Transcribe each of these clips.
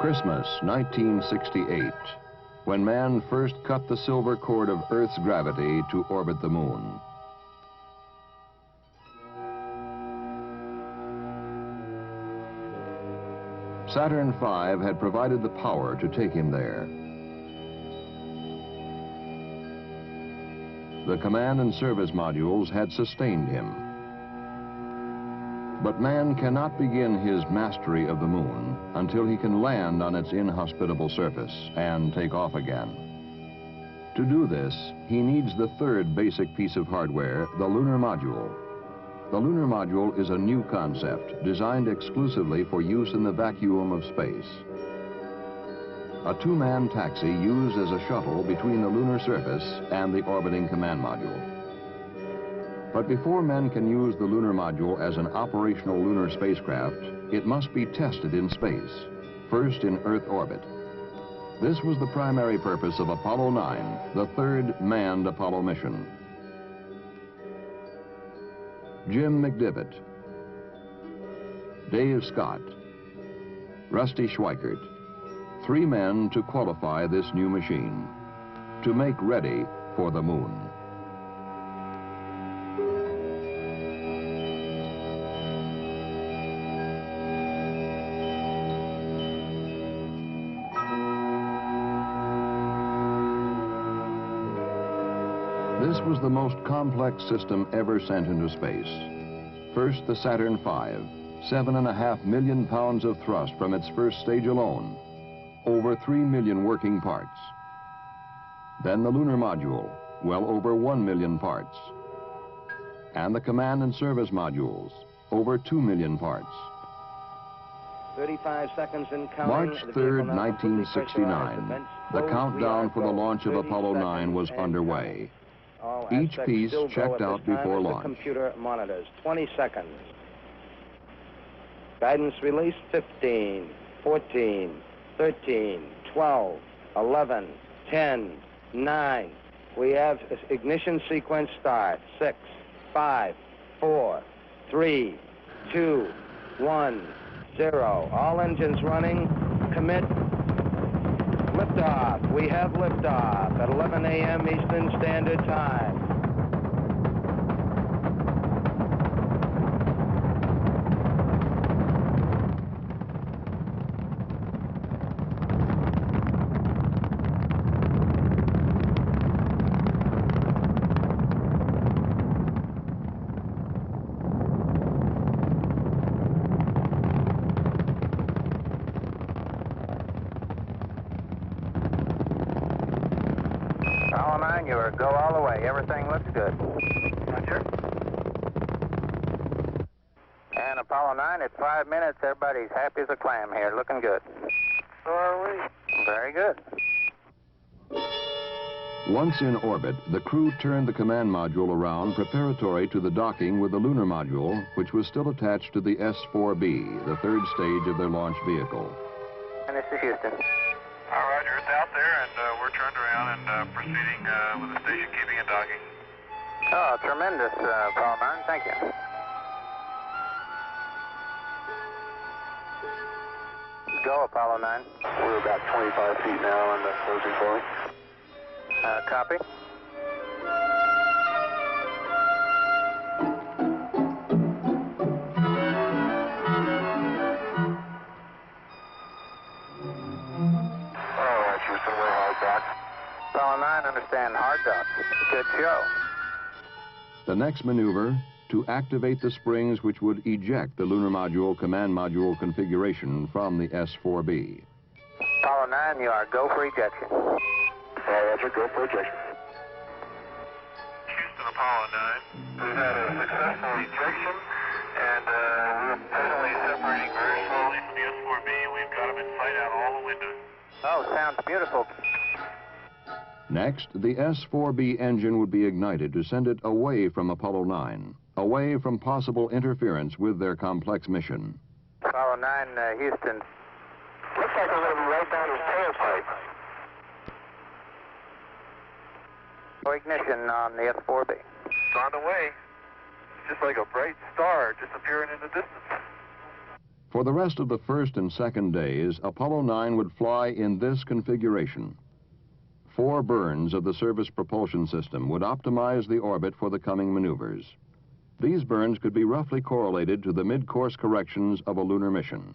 Christmas, 1968, when man first cut the silver cord of Earth's gravity to orbit the moon. Saturn V had provided the power to take him there. The command and service modules had sustained him. But man cannot begin his mastery of the moon until he can land on its inhospitable surface and take off again. To do this, he needs the third basic piece of hardware, the lunar module. The lunar module is a new concept designed exclusively for use in the vacuum of space. A two-man taxi used as a shuttle between the lunar surface and the orbiting command module. But before men can use the lunar module as an operational lunar spacecraft, it must be tested in space, first in Earth orbit. This was the primary purpose of Apollo 9, the third manned Apollo mission. Jim McDivitt, Dave Scott, Rusty Schweickart, three men to qualify this new machine, to make ready for the moon. This was the most complex system ever sent into space. First, the Saturn V, 7.5 million pounds of thrust from its first stage alone, over 3 million working parts. Then the lunar module, well over 1 million parts. And the command and service modules, over 2 million parts. 35 seconds in counting. March 3rd, 1969, the countdown for the launch of Apollo 9 was underway. Each piece checked out before launch. Computer monitors, 20 seconds. Guidance release, 15, 14, 13, 12, 11, 10, 9. We have ignition sequence start. 6, 5, 4, 3, 2, 1, 0. All engines running. Commit. Liftoff. We have liftoff at 11 a.m. Eastern Standard Time. Apollo 9, you are go all the way. Everything looks good. Roger. And Apollo 9, at 5 minutes, everybody's happy as a clam here. Looking good. So are we. Very good. Once in orbit, the crew turned the command module around preparatory to the docking with the lunar module, which was still attached to the S-4B, the third stage of their launch vehicle. And this is Houston. Roger, it's out there, and we're turned around and proceeding with the station keeping and docking. Oh, tremendous, Apollo 9. Thank you. Go, Apollo 9. We're about 25 feet now on the closing point. Copy. Houston, we're hard dock. Apollo 9, understand hard dock. Good show. The next maneuver, to activate the springs which would eject the lunar module command module configuration from the S-4B. Apollo 9, you are go for ejection. Roger, go for ejection. Houston, Apollo 9. We've had a successful ejection, and we're presently separating very slowly from the S-4B. We've got them in sight out all the windows. Oh, sounds beautiful. Next, the S-4B engine would be ignited to send it away from Apollo 9, away from possible interference with their complex mission. Apollo 9, Houston. Looks like we're going to be right down his tailpipe. No ignition on the S-4B. It's on the way. It's just like a bright star disappearing in the distance. For the rest of the first and second days, Apollo 9 would fly in this configuration. 4 burns of the service propulsion system would optimize the orbit for the coming maneuvers. These burns could be roughly correlated to the mid-course corrections of a lunar mission.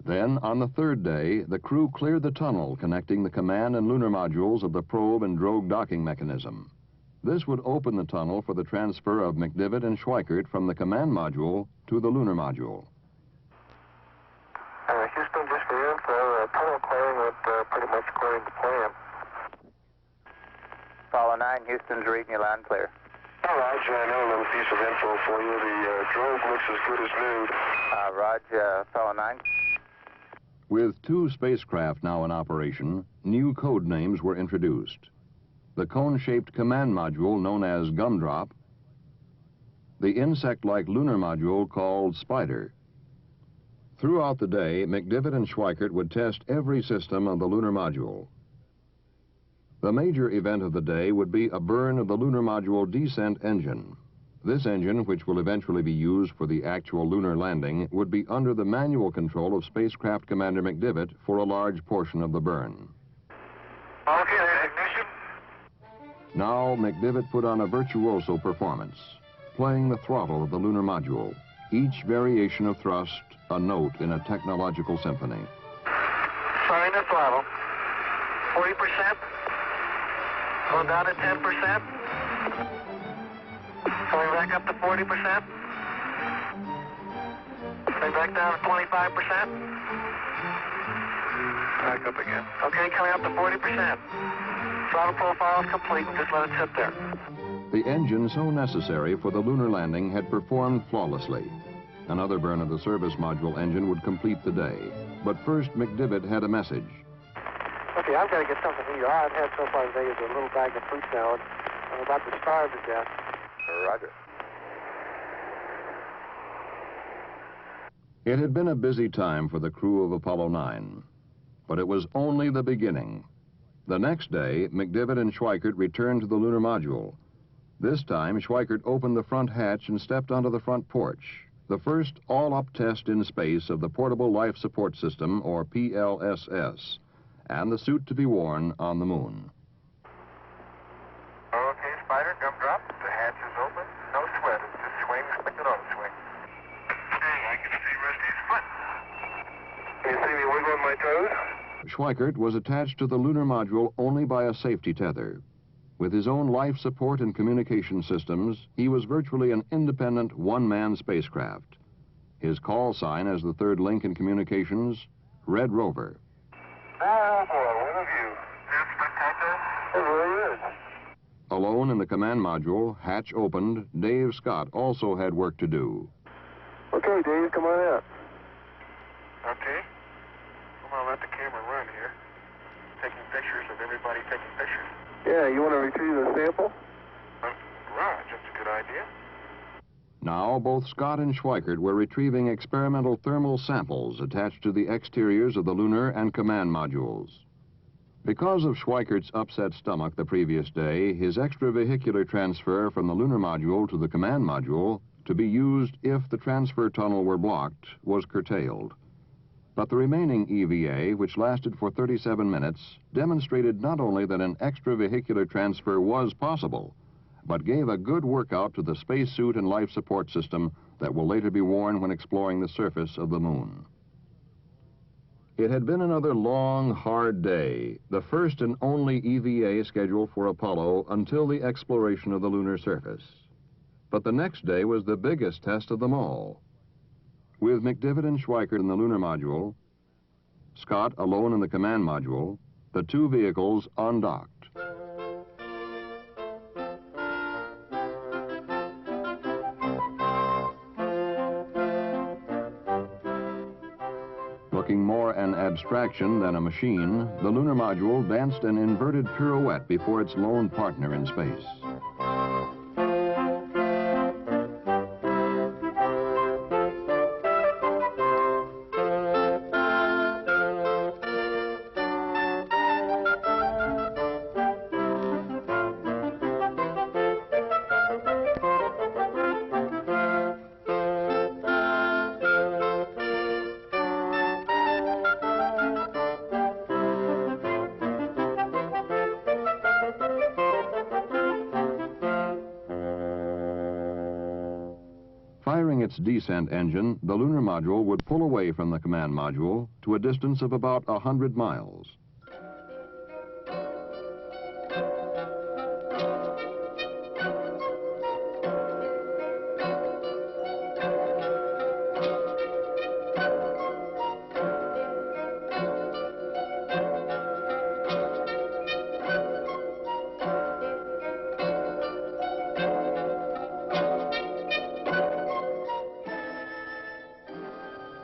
Then, on the third day, the crew cleared the tunnel connecting the command and lunar modules of the probe and drogue docking mechanism. This would open the tunnel for the transfer of McDivitt and Schweikert from the command module to the lunar module. Houston, just for info, tunnel clearing went pretty much according to plan. Apollo 9, Houston's reading you loud and clear. Roger, I know a little piece of info for you. The drogue looks as good as new. Roger, Apollo 9. With 2 spacecraft now in operation, new code names were introduced. The cone-shaped command module known as Gumdrop, the insect-like lunar module called Spider. Throughout the day, McDivitt and Schweikert would test every system of the lunar module. The major event of the day would be a burn of the lunar module descent engine. This engine, which will eventually be used for the actual lunar landing, would be under the manual control of Spacecraft Commander McDivitt for a large portion of the burn. Okay, there's ignition. Now, McDivitt put on a virtuoso performance, playing the throttle of the lunar module, each variation of thrust a note in a technological symphony. Starting the throttle. 40%. Going down to 10%. Going back up to 40%. Going back down to 25%. Back up again. Okay, coming up to 40%. Throttle profile is complete. Just let it sit there. The engine so necessary for the lunar landing had performed flawlessly. Another burn of the service module engine would complete the day. But first, McDivitt had a message. Okay, I've got to get something to eat. All I've had so far today is a little bag of fruit salad. I'm about to starve to death. Roger. It had been a busy time for the crew of Apollo 9, but it was only the beginning. The next day, McDivitt and Schweikert returned to the lunar module. This time, Schweikert opened the front hatch and stepped onto the front porch, the first all-up test in space of the Portable Life Support System, or PLSS, and the suit to be worn on the moon. Okay, Spider, gumdrop. The hatch is open. No sweat. It's just swing, expect it on swing. Hey, I can see Rusty's foot. Can you see me wiggling my toes? Schweikert was attached to the lunar module only by a safety tether. With his own life support and communication systems, he was virtually an independent one-man spacecraft. His call sign as the third link in communications, Red Rover. Oh boy, what a view. That's spectacular. It really is. Alone in the command module, hatch opened, Dave Scott also had work to do. Okay, Dave, come on out. Okay. I'm gonna let the camera run here. Taking pictures of everybody taking pictures. Yeah, you want to retrieve the sample? Garage, that's a good idea. Now, both Scott and Schweikert were retrieving experimental thermal samples attached to the exteriors of the lunar and command modules. Because of Schweikert's upset stomach the previous day, his extravehicular transfer from the lunar module to the command module, to be used if the transfer tunnel were blocked, was curtailed. But the remaining EVA, which lasted for 37 minutes, demonstrated not only that an extravehicular transfer was possible, but gave a good workout to the spacesuit and life support system that will later be worn when exploring the surface of the moon. It had been another long, hard day, the first and only EVA scheduled for Apollo until the exploration of the lunar surface. But the next day was the biggest test of them all. With McDivitt and Schweikert in the lunar module, Scott alone in the command module, the 2 vehicles undocked. Looking more an abstraction than a machine, the lunar module danced an inverted pirouette before its lone partner in space. Firing its descent engine, the lunar module would pull away from the command module to a distance of about 100 miles.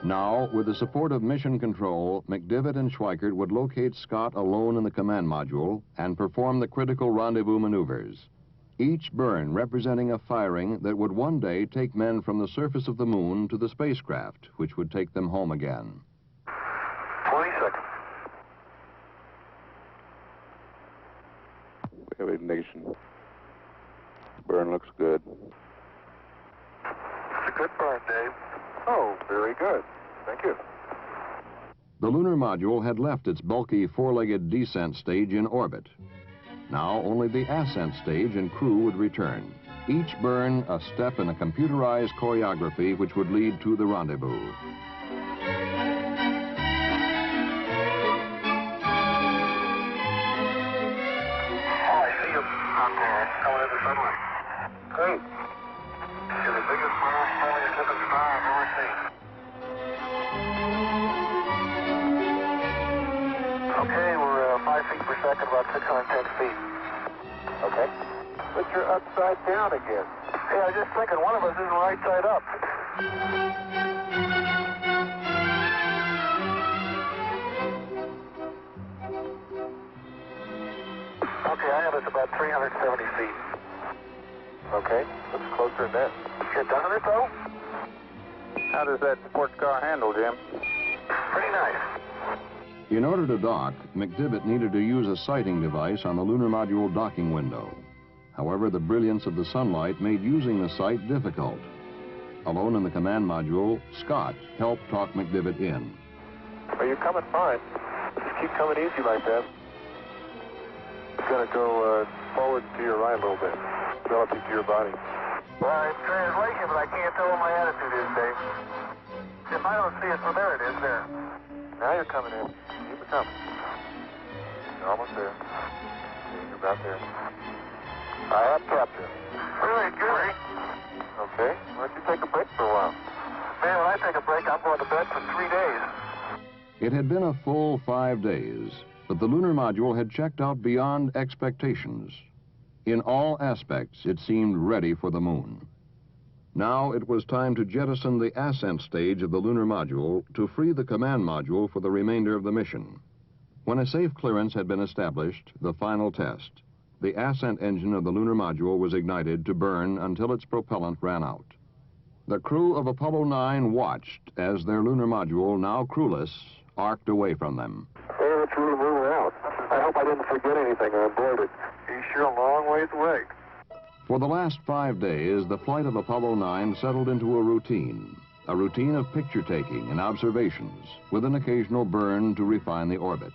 Now, with the support of Mission Control, McDivitt and Schweikert would locate Scott alone in the command module and perform the critical rendezvous maneuvers, each burn representing a firing that would one day take men from the surface of the moon to the spacecraft, which would take them home again. 20 seconds. We have ignition. Burn looks good. It's a good burn, Dave. Oh, very good. Thank you. The lunar module had left its bulky four-legged descent stage in orbit. Now only the ascent stage and crew would return. Each burn a step in a computerized choreography which would lead to the rendezvous. Oh, I see him out there coming in the sunlight. Great. You're the biggest blast falling into the sky I've ever seen. Okay, we're 5 feet per second, about 610 feet. Okay. But you're upside down again. Hey, I was just thinking, one of us isn't right side up. Okay, I have us about 370 feet. Okay, looks closer than that. You're done with it, though? How does that sports car handle, Jim? Pretty nice. In order to dock, McDivitt needed to use a sighting device on the lunar module docking window. However, the brilliance of the sunlight made using the sight difficult. Alone in the command module, Scott helped talk McDivitt in. Well, you're coming fine. Just keep coming easy like that. It's going to go forward to your right a little bit, relative to your body. Well, it's translation, but I can't tell what my attitude is, Dave. If I don't see it, so there it is, there. Now you're coming in. Keep it coming. You're almost there. You're about there. I have capture. Really good. Okay. Why don't you take a break for a while? Man, when I take a break, I'm going to bed for 3 days. It had been a full 5 days, but the lunar module had checked out beyond expectations. In all aspects, it seemed ready for the moon. Now it was time to jettison the ascent stage of the lunar module to free the command module for the remainder of the mission. When a safe clearance had been established, the final test, the ascent engine of the lunar module was ignited to burn until its propellant ran out. The crew of Apollo 9 watched as their lunar module, now crewless, arced away from them. Hey, it's really moving out. I hope I didn't forget anything on board it. You're sure a long ways away. For the last 5 days, the flight of Apollo 9 settled into a routine of picture-taking and observations, with an occasional burn to refine the orbit.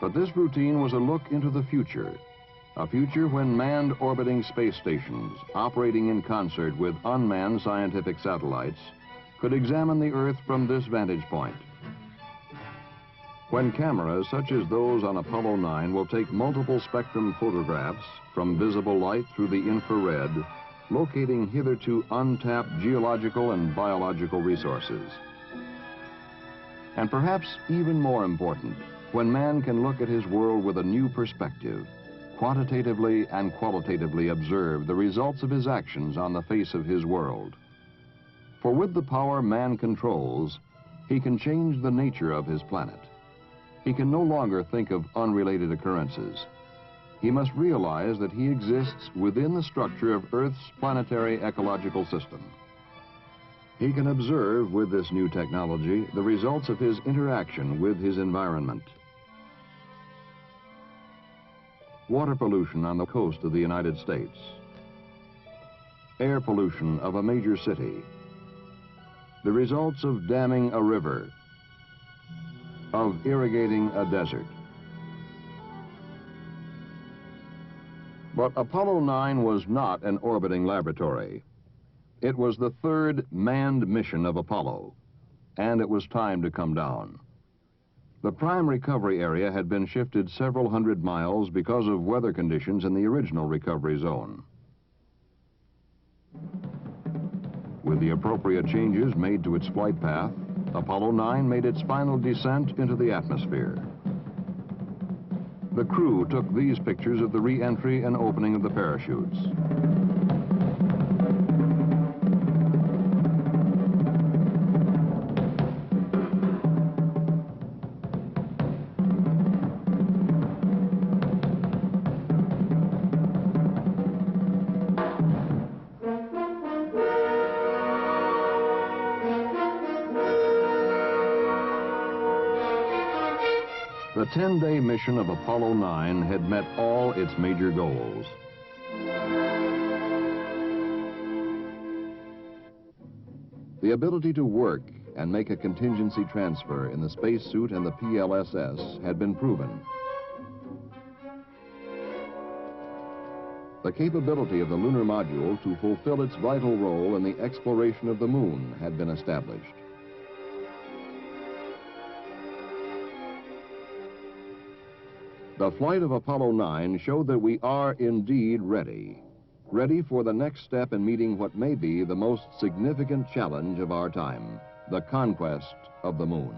But this routine was a look into the future, a future when manned orbiting space stations, operating in concert with unmanned scientific satellites, could examine the Earth from this vantage point. When cameras such as those on Apollo 9 will take multiple spectrum photographs from visible light through the infrared, locating hitherto untapped geological and biological resources. And perhaps even more important, when man can look at his world with a new perspective, quantitatively and qualitatively observe the results of his actions on the face of his world. For with the power man controls, he can change the nature of his planet. He can no longer think of unrelated occurrences. He must realize that he exists within the structure of Earth's planetary ecological system. He can observe with this new technology the results of his interaction with his environment. Water pollution on the coast of the United States. Air pollution of a major city. The results of damming a river, of irrigating a desert. But Apollo 9 was not an orbiting laboratory. It was the third manned mission of Apollo, and it was time to come down. The prime recovery area had been shifted several hundred miles because of weather conditions in the original recovery zone. With the appropriate changes made to its flight path, Apollo 9 made its final descent into the atmosphere. The crew took these pictures of the re-entry and opening of the parachutes. The 10-day mission of Apollo 9 had met all its major goals. The ability to work and make a contingency transfer in the spacesuit and the PLSS had been proven. The capability of the lunar module to fulfill its vital role in the exploration of the moon had been established. The flight of Apollo 9 showed that we are indeed ready for the next step in meeting what may be the most significant challenge of our time, the conquest of the moon.